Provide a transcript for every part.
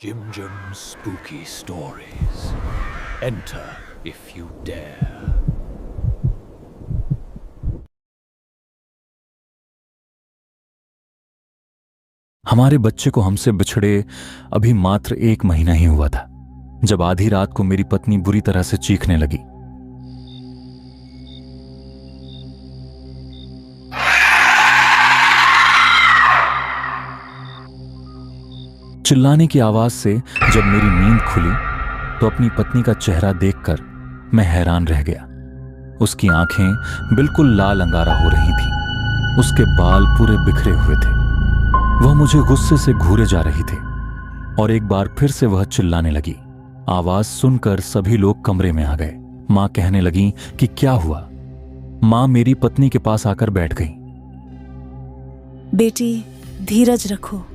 Jim Jim's Spooky Stories. Enter if you dare. हमारे बच्चे को हमसे बिछड़े अभी मात्र 1 महीना ही हुआ था जब आधी रात को मेरी पत्नी बुरी तरह से चीखने लगी। चिल्लाने की आवाज से जब मेरी नींद खुली तो अपनी पत्नी का चेहरा देखकर मैं हैरान रह गया। उसकी आंखें बिल्कुल लाल अंगारा हो रही थीं। उसके बाल पूरे बिखरे हुए थे। वह मुझे गुस्से से घूरे जा रही थी और एक बार फिर से वह चिल्लाने लगी। आवाज सुनकर सभी लोग कमरे में आ गए। मां कहने लगी कि क्या हुआ। मां मेरी पत्नी के पास आकर बैठ गई। बेटी, धीरज रखो।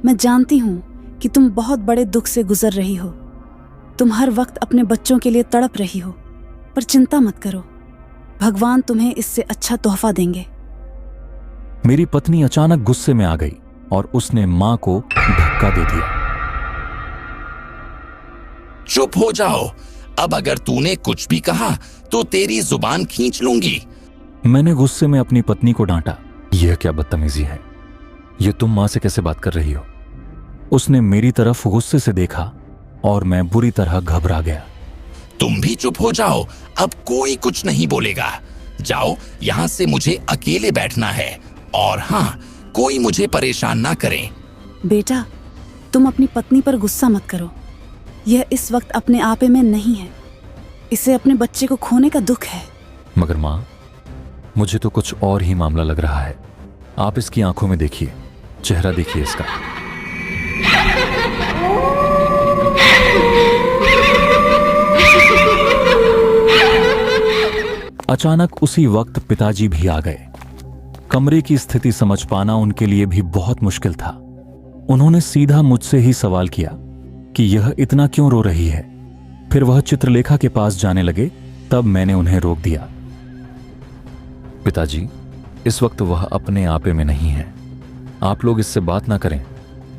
मैं जानती हूं कि तुम बहुत बड़े दुख से गुजर रही हो। तुम हर वक्त अपने बच्चों के लिए तड़प रही हो, पर चिंता मत करो, भगवान तुम्हें इससे अच्छा तोहफा देंगे। मेरी पत्नी अचानक गुस्से में आ गई और उसने मां को धक्का दे दिया। चुप हो जाओ, अब अगर तूने कुछ भी कहा तो तेरी जुबान खींच लूंगी। मैंने गुस्से में अपनी पत्नी को डांटा। यह क्या बदतमीजी है? यह तुम मां से कैसे बात कर रही हो? उसने मेरी तरफ गुस्से से देखा और मैं बुरी तरह घबरा गया। तुम भी चुप हो जाओ, अब कोई कुछ नहीं बोलेगा। जाओ, यहां से मुझे अकेले बैठना है और हाँ, कोई मुझे परेशान ना करे। बेटा, तुम अपनी पत्नी पर गुस्सा मत करो। यह इस वक्त अपने आपे में नहीं है। इसे अपने बच्चे को खोने का दुख है। मगर मां, मुझे तो कुछ और ही मामला लग रहा है। आप इसकी आंखों में देखिए, चेहरा देखिए इसका। अचानक उसी वक्त पिताजी भी आ गए। कमरे की स्थिति समझ पाना उनके लिए भी बहुत मुश्किल था। उन्होंने सीधा मुझसे ही सवाल किया कि यह इतना क्यों रो रही है। फिर वह चित्रलेखा के पास जाने लगे। तब मैंने उन्हें रोक दिया। पिताजी, इस वक्त वह अपने आपे में नहीं है। आप लोग इससे बात ना करें,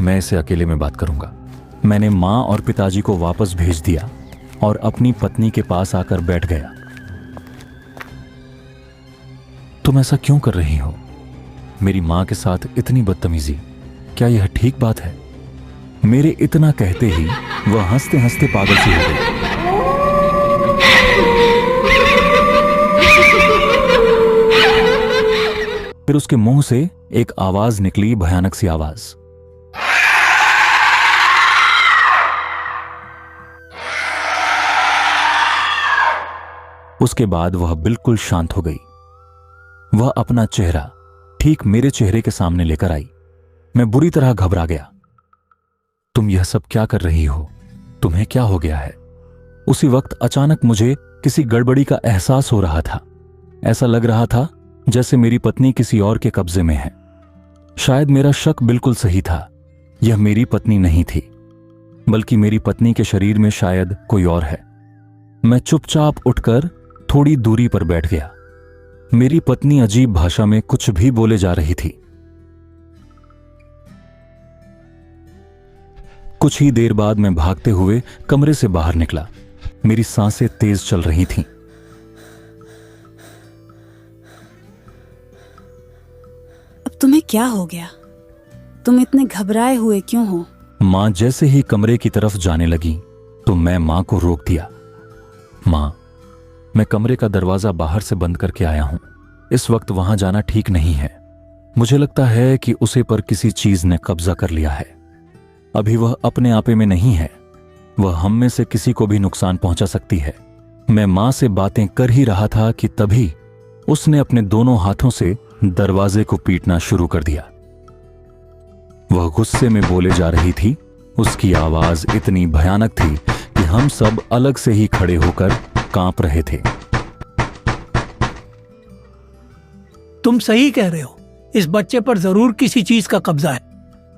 मैं इसे अकेले में बात करूंगा। मैंने मां और पिताजी को वापस भेज दिया और अपनी पत्नी के पास आकर बैठ गया। तुम ऐसा क्यों कर रही हो? मेरी मां के साथ इतनी बदतमीजी, क्या यह ठीक बात है? मेरे इतना कहते ही वह हंसते हंसते पागल सी हो गई। फिर उसके मुंह से एक आवाज निकली, भयानक सी आवाज। उसके बाद वह बिल्कुल शांत हो गई। वह अपना चेहरा ठीक मेरे चेहरे के सामने लेकर आई। मैं बुरी तरह घबरा गया। तुम यह सब क्या कर रही हो? तुम्हें क्या हो गया है? उसी वक्त अचानक मुझे किसी गड़बड़ी का एहसास हो रहा था। ऐसा लग रहा था जैसे मेरी पत्नी किसी और के कब्जे में है। शायद मेरा शक बिल्कुल सही था। यह मेरी पत्नी नहीं थी, बल्कि मेरी पत्नी के शरीर में शायद कोई और है। मैं चुपचाप उठकर थोड़ी दूरी पर बैठ गया। मेरी पत्नी अजीब भाषा में कुछ भी बोले जा रही थी। कुछ ही देर बाद मैं भागते हुए कमरे से बाहर निकला। मेरी सांसें तेज चल रही थीं। अब तुम्हें क्या हो गया? तुम इतने घबराए हुए क्यों हो? मां जैसे ही कमरे की तरफ जाने लगी तो मैं मां को रोक दिया। मां, मैं कमरे का दरवाजा बाहर से बंद करके आया हूं। इस वक्त वहां जाना ठीक नहीं है। मुझे लगता है कि उसे पर किसी चीज ने कब्जा कर लिया है। अभी वह अपने आपे में नहीं है। वह हम में से किसी को भी नुकसान पहुंचा सकती है। मैं मां से बातें कर ही रहा था कि तभी उसने अपने दोनों हाथों से दरवाजे को पीटना शुरू कर दिया। वह गुस्से में बोले जा रही थी। उसकी आवाज इतनी भयानक थी कि हम सब अलग से ही खड़े होकर कांप रहे थे। तुम सही कह रहे हो, इस बच्चे पर जरूर किसी चीज का कब्जा है।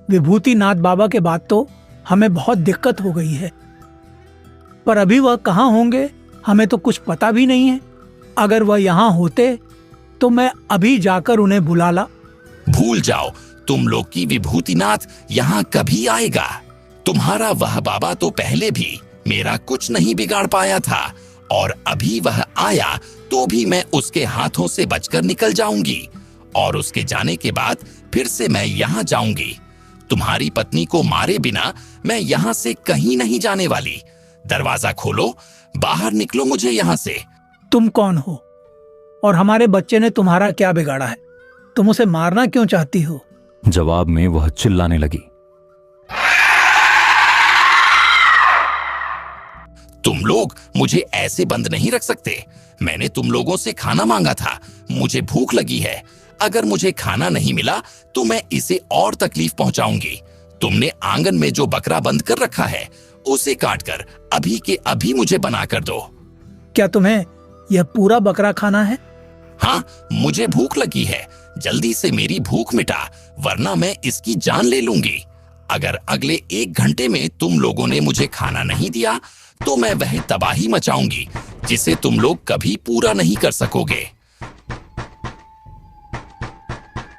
विभूतिनाथ बाबा के बाद तो हमें बहुत दिक्कत हो गई है, पर अभी वह कहाँ होंगे हमें तो कुछ पता भी नहीं है। अगर वह यहाँ होते तो मैं अभी जाकर उन्हें बुला ला। भूल जाओ, तुम लोग की विभूतिनाथ यहाँ कभी आएगा। तुम्हारा वह बाबा तो पहले भी मेरा कुछ नहीं बिगाड़ पाया था, और अभी वह आया तो भी मैं उसके हाथों से बचकर निकल जाऊंगी, और उसके जाने के बाद फिर से मैं यहाँ जाऊंगी। तुम्हारी पत्नी को मारे बिना मैं यहाँ से कहीं नहीं जाने वाली। दरवाजा खोलो, बाहर निकलो मुझे यहाँ से। तुम कौन हो और हमारे बच्चे ने तुम्हारा क्या बिगाड़ा है? तुम उसे मारना क्यों चाहती हो? जवाब में वह चिल्लाने लगी। तुम लोग मुझे ऐसे बंद नहीं रख सकते। मैंने तुम लोगों से खाना मांगा था, मुझे भूख लगी है। अगर मुझे खाना नहीं मिला तो मैं इसे और तकलीफ पहुंचाऊंगी। तुमने आंगन में जो बकरा बंद कर रखा है उसे काटकर अभी के अभी मुझे बना कर दो। क्या तुम्हें यह पूरा बकरा खाना है? हाँ, मुझे भूख लगी है। जल्दी से मेरी भूख मिटा, वरना मैं इसकी जान ले लूंगी। अगर अगले 1 घंटे में तुम लोगों ने मुझे खाना नहीं दिया तो मैं वह तबाही मचाऊंगी जिसे तुम लोग कभी पूरा नहीं कर सकोगे।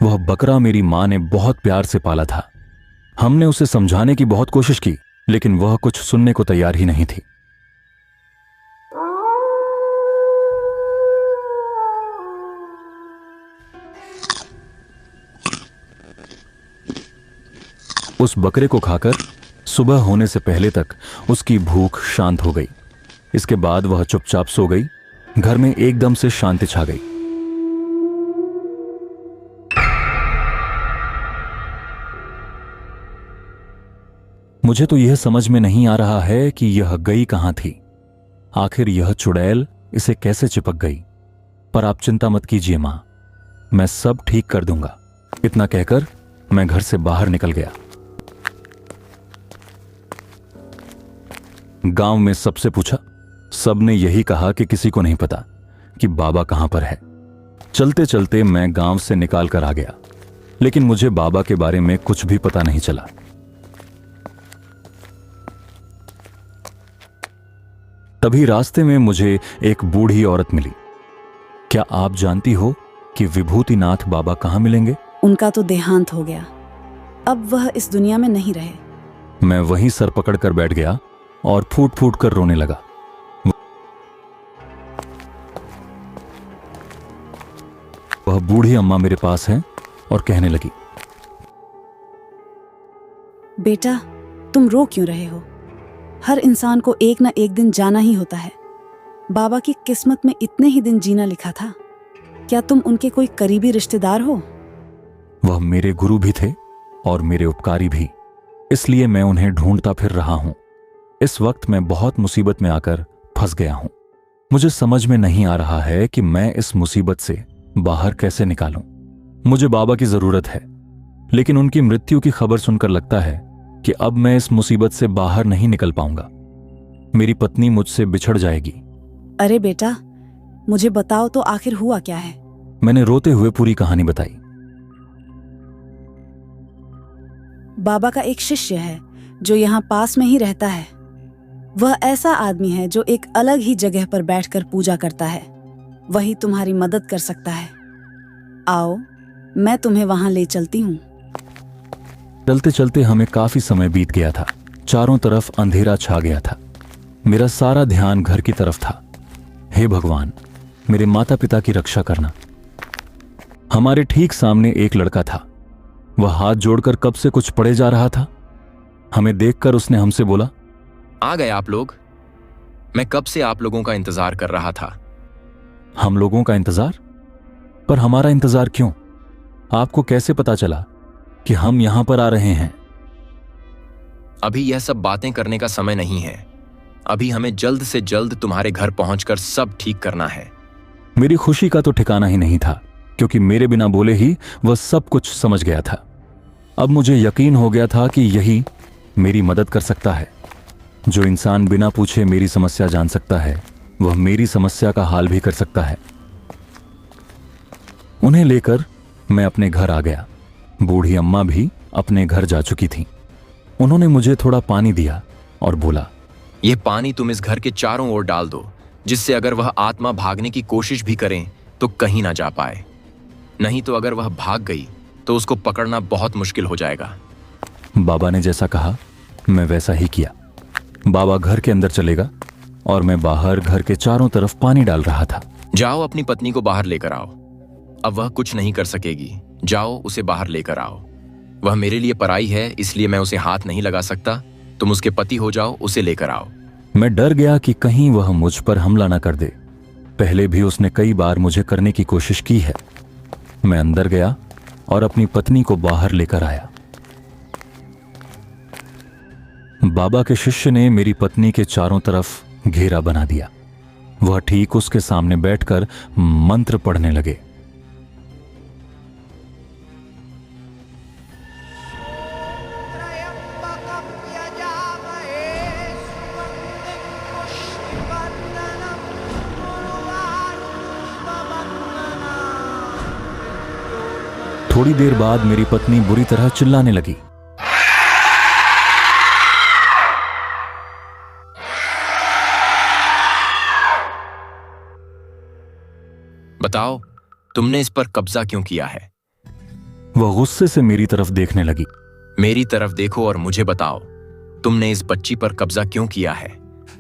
वह बकरा मेरी माँ ने बहुत प्यार से पाला था। हमने उसे समझाने की बहुत कोशिश की, लेकिन वह कुछ सुनने को तैयार ही नहीं थी। उस बकरे को खाकर सुबह होने से पहले तक उसकी भूख शांत हो गई। इसके बाद वह चुपचाप सो गई। घर में एकदम से शांति छा गई। मुझे तो यह समझ में नहीं आ रहा है कि यह गई कहां थी। आखिर यह चुड़ैल इसे कैसे चिपक गई। पर आप चिंता मत कीजिए मां, मैं सब ठीक कर दूंगा। इतना कहकर मैं घर से बाहर निकल गया। गांव में सबसे पूछा, सबने यही कहा कि किसी को नहीं पता कि बाबा कहां पर है। चलते चलते मैं गांव से निकाल कर आ गया, लेकिन मुझे बाबा के बारे में कुछ भी पता नहीं चला। तभी रास्ते में मुझे एक बूढ़ी औरत मिली। क्या आप जानती हो कि विभूतिनाथ बाबा कहां मिलेंगे? उनका तो देहांत हो गया, अब वह इस दुनिया में नहीं रहे। मैं वहीं सर पकड़कर बैठ गया और फूट फूट कर रोने लगा। वह बूढ़ी अम्मा मेरे पास है और कहने लगी, बेटा, तुम रो क्यों रहे हो? हर इंसान को एक ना एक दिन जाना ही होता है। बाबा की किस्मत में इतने ही दिन जीना लिखा था। क्या तुम उनके कोई करीबी रिश्तेदार हो? वह मेरे गुरु भी थे और मेरे उपकारी भी, इसलिए मैं उन्हें ढूंढता फिर रहा हूं। इस वक्त मैं बहुत मुसीबत में आकर फंस गया हूं। मुझे समझ में नहीं आ रहा है कि मैं इस मुसीबत से बाहर कैसे निकालूं। मुझे बाबा की जरूरत है, लेकिन उनकी मृत्यु की खबर सुनकर लगता है कि अब मैं इस मुसीबत से बाहर नहीं निकल पाऊंगा। मेरी पत्नी मुझसे बिछड़ जाएगी। अरे बेटा, मुझे बताओ तो आखिर हुआ क्या है? मैंने रोते हुए पूरी कहानी बताई। बाबा का एक शिष्य है जो यहाँ पास में ही रहता है। वह ऐसा आदमी है जो एक अलग ही जगह पर बैठकर पूजा करता है। वही तुम्हारी मदद कर सकता है। आओ, मैं तुम्हें वहां ले चलती हूँ। चलते चलते हमें काफी समय बीत गया था। चारों तरफ अंधेरा छा गया था। मेरा सारा ध्यान घर की तरफ था। हे भगवान, मेरे माता पिता की रक्षा करना। हमारे ठीक सामने एक लड़का था। वह हाथ जोड़कर कब से कुछ पढ़े जा रहा था। हमें देखकर उसने हमसे बोला, आ गए आप लोग। मैं कब से आप लोगों का इंतजार कर रहा था। हम लोगों का इंतजार? पर हमारा इंतजार क्यों? आपको कैसे पता चला कि हम यहां पर आ रहे हैं? अभी यह सब बातें करने का समय नहीं है। अभी हमें जल्द से जल्द तुम्हारे घर पहुंचकर सब ठीक करना है। मेरी खुशी का तो ठिकाना ही नहीं था, क्योंकि मेरे बिना बोले ही वह सब कुछ समझ गया था। अब मुझे यकीन हो गया था कि यही मेरी मदद कर सकता है। जो इंसान बिना पूछे मेरी समस्या जान सकता है, वह मेरी समस्या का हाल भी कर सकता है। उन्हें लेकर मैं अपने घर आ गया। बूढ़ी अम्मा भी अपने घर जा चुकी थी। उन्होंने मुझे थोड़ा पानी दिया और बोला, यह पानी तुम इस घर के चारों ओर डाल दो, जिससे अगर वह आत्मा भागने की कोशिश भी करें तो कहीं ना जा पाए। नहीं तो अगर वह भाग गई तो उसको पकड़ना बहुत मुश्किल हो जाएगा। बाबा ने जैसा कहा मैं वैसा ही किया। बाबा घर के अंदर चलेगा और मैं बाहर घर के चारों तरफ पानी डाल रहा था। जाओ अपनी पत्नी को बाहर लेकर आओ। अब वह कुछ नहीं कर सकेगी। जाओ उसे बाहर लेकर आओ। वह मेरे लिए पराई है, इसलिए मैं उसे हाथ नहीं लगा सकता। तुम उसके पति हो जाओ, उसे लेकर आओ। मैं डर गया कि कहीं वह मुझ पर हमला न कर दे। पहले भी उसने कई बार मुझे करने की कोशिश की है। मैं अंदर गया और अपनी पत्नी को बाहर लेकर आया। बाबा के शिष्य ने मेरी पत्नी के चारों तरफ घेरा बना दिया। वह ठीक उसके सामने बैठकर मंत्र पढ़ने लगे। थोड़ी देर बाद मेरी पत्नी बुरी तरह चिल्लाने लगी। बताओ, तुमने इस पर कब्जा क्यों किया है? वह गुस्से से मेरी तरफ देखने लगी। मेरी तरफ देखो और मुझे बताओ, तुमने इस बच्ची पर कब्जा क्यों किया है?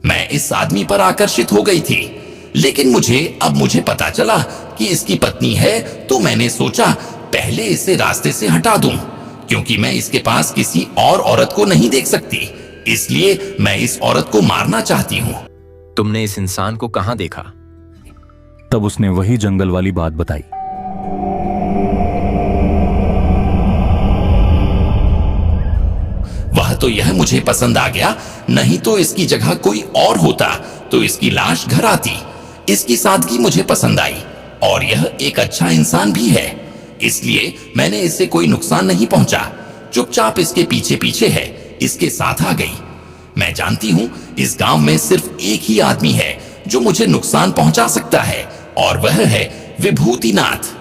मैं इस आदमी पर आकर्षित हो गई थी, लेकिन मुझे पता चला कि इसकी पत्नी है, तो मैंने सोचा पहले इसे रास्ते से हटा दूं, क्योंकि मैं इसके पास किसी और औरत को नहीं देख सकती। इसलिए मैं इस औरत को मारना चाहती हूं। तुमने इस इंसान को कहां देखा? तब उसने वही जंगल वाली बात बताई। वह तो यह मुझे पसंद आ गया, नहीं तो इसकी जगह कोई और होता तो इसकी लाश घर आती। इसकी सादगी मुझे पसंद आई और यह एक अच्छा इंसान भी है, इसलिए मैंने इससे कोई नुकसान नहीं पहुंचा। चुपचाप इसके पीछे पीछे है, इसके साथ आ गई। मैं जानती हूं इस गांव में सिर्फ एक ही आदमी है जो मुझे नुकसान पहुंचा सकता है, और वह है विभूतिनाथ।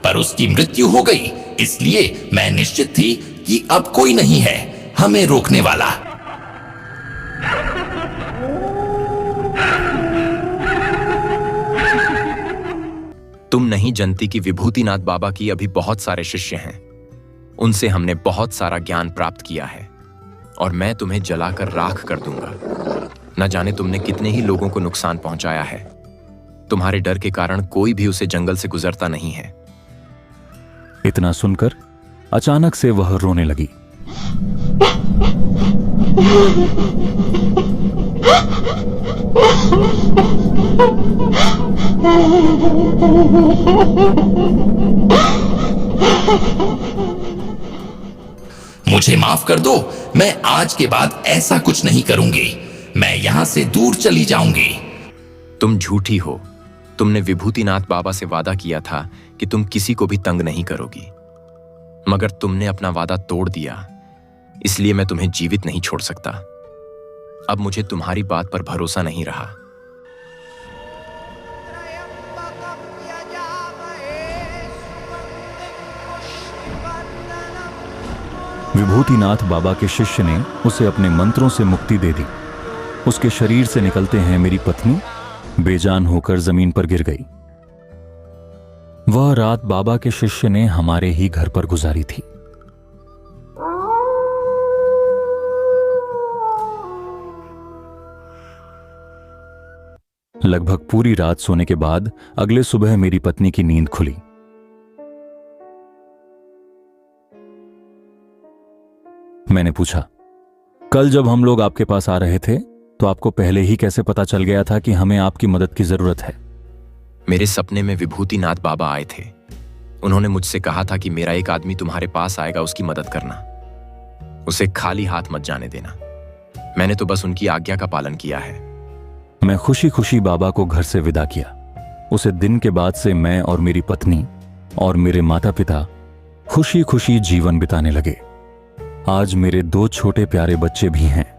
पर उसकी मृत्यु हो गई, इसलिए मैं निश्चित थी कि अब कोई नहीं है हमें रोकने वाला। तुम नहीं जानती कि विभूतिनाथ बाबा की अभी बहुत सारे शिष्य हैं। उनसे हमने बहुत सारा ज्ञान प्राप्त किया है और मैं तुम्हें जलाकर राख कर दूंगा। न जाने तुमने कितने ही लोगों को नुकसान पहुंचाया है। तुम्हारे डर के कारण कोई भी उसे जंगल से गुजरता नहीं है। इतना सुनकर अचानक से वह रोने लगी। मुझे माफ कर दो, मैं आज के बाद ऐसा कुछ नहीं करूंगी। मैं यहां से दूर चली जाऊंगी। तुम झूठी हो। तुमने विभूतिनाथ बाबा से वादा किया था कि तुम किसी को भी तंग नहीं करोगी, मगर तुमने अपना वादा तोड़ दिया, इसलिए मैं तुम्हें जीवित नहीं छोड़ सकता। अब मुझे तुम्हारी बात पर भरोसा नहीं रहा। विभूतिनाथ बाबा के शिष्य ने उसे अपने मंत्रों से मुक्ति दे दी। उसके शरीर से निकलते हैं मेरी पत्नी बेजान होकर जमीन पर गिर गई। वह रात बाबा के शिष्य ने हमारे ही घर पर गुजारी थी। लगभग पूरी रात सोने के बाद अगले सुबह मेरी पत्नी की नींद खुली। मैंने पूछा, कल जब हम लोग आपके पास आ रहे थे तो आपको पहले ही कैसे पता चल गया था कि हमें आपकी मदद की जरूरत है? मेरे सपने में विभूतिनाथ बाबा आए थे। उन्होंने मुझसे कहा था कि मेरा एक आदमी तुम्हारे पास आएगा, उसकी मदद करना, उसे खाली हाथ मत जाने देना। मैंने तो बस उनकी आज्ञा का पालन किया है। मैं खुशी खुशी बाबा को घर से विदा किया। उसे दिन के बाद से मैं और मेरी पत्नी और मेरे माता पिता खुशी खुशी जीवन बिताने लगे। आज मेरे 2 छोटे प्यारे बच्चे भी हैं।